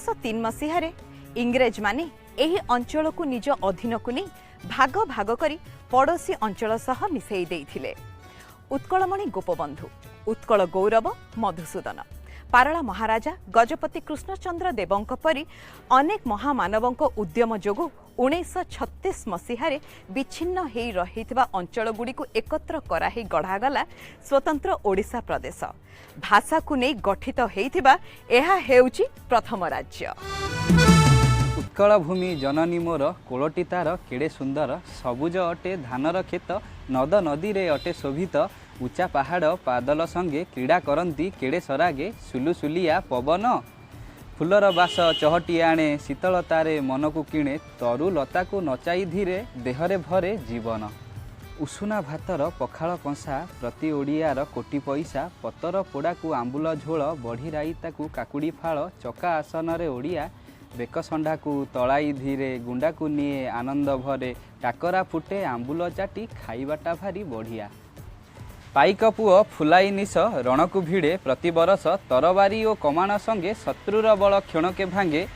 1803 मसीह इंग्रेज माने एही अंचल को निज अधीन को नहीं भाग भाग करी पड़ोसी अंचल सह मिसई देइथिले। उत्कलमणि गोपबंधु, उत्कल गौरव मधुसूदन, पारला महाराजा गजपति कृष्णचंद्र देवंक परी अनेक महामानवंक उद्यम जोगु 1936 मसीह विच्छिन्न हेई रहिथिबा अंचल गुडी को एकत्र कराही गढ़ागला स्वतंत्र ओडिशा प्रदेश। भाषा को नहीं गठित हेइथिबा एहा हेउची प्रथम राज्य। उत्कल भूमि जननी मोर कोलटी तार केड़े सुंदर, सबुज अटे धानर खेत, नद नदी रे अटे शोभित, उच्चा पहाड़ पादल संगे क्रीड़ा करती केड़े सरागे, सुलुसुलिया पवन, फुलर बास चहटी आणे, शीतलतारे मन को किणे, तरु लता को नचाई धीरे, देहरे भरे जीवन। उषुना भातर पखाल कंसा, प्रति ओडियार कोटी पैसा, पतर पोड़ा को आंबुल झोल, बढ़ी राईता को काकुड़ी फाड़, चका आसन रे ओडिया, बेकसंडा को तलाई धीरे, गुंडा को निए आनंद भरे, टाकरा फुटे आंबुल चाटी, खाइबाटा भारी बढ़िया। पाइक पुओ फुलाई निश रण को भिड़े, प्रति बरस तरबारी और कमाण संगे, शत्रुर बल क्षणके भांगे,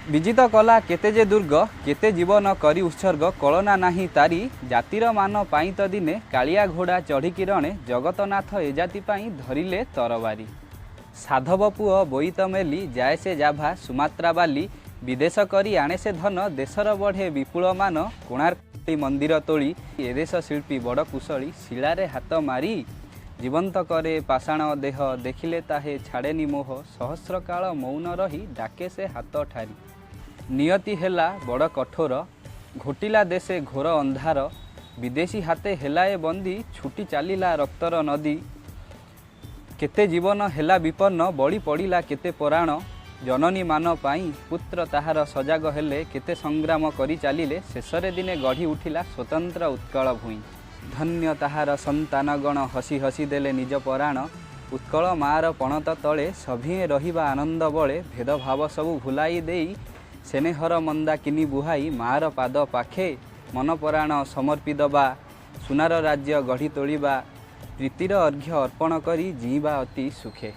विजित कला केते जे दुर्ग, केते जीवन करी उत्सर्ग, कलना नाही तारी, जातिर मान पाई त दिने, कालिया घोड़ा चढ़िकी रणे, जगतनाथ ए जाति पाई धरिले तरबारी। साधव पुओ बोईत मेली, जाए से जाभा सुमात्रा बाली, विदेश करी आणे से धन, देशर बढ़े विपुल मान, कोणार्क मंदिर तोली, ए देश शिल्पी बड़ कुशली, शिलारे हाथ मारी, जीवंत करे पाषाण देह, देखिले ताहे छाड़ेनी मोह, सहस्र काल मौन रही, डाके से हाथ ठारी। नियति हेला बड़ कठोर, घोटिला देशे घोर अंधार, विदेशी हाथे हेलाए बंदी, छुटी चालिला रक्तर नदी, केते जीवन हेला विपन्न, बड़ी पड़िला केते पराण, जननी मान पाई पुत्र ताहार सजाग हेले, केते संग्राम करी चालिले, शेषरे दिने गढ़ी उठिला स्वतंत्र उत्कल भूई। धन्य ताहार संतानगण, हसी हसी देले निज पराण, उत्कल मार पणत तले, सभिए रहिबा आनंद बळे, भेदभाव सबु भुलाई देई, सेनेहर मंदा किनी बुहाई, मार पाद पाखे, मन पराण समर्पी दबा, सुनार राज्य गढ़ी तोलिबा, प्रीतिर अर्घ्य अर्पण करी जीवा अति सुखे।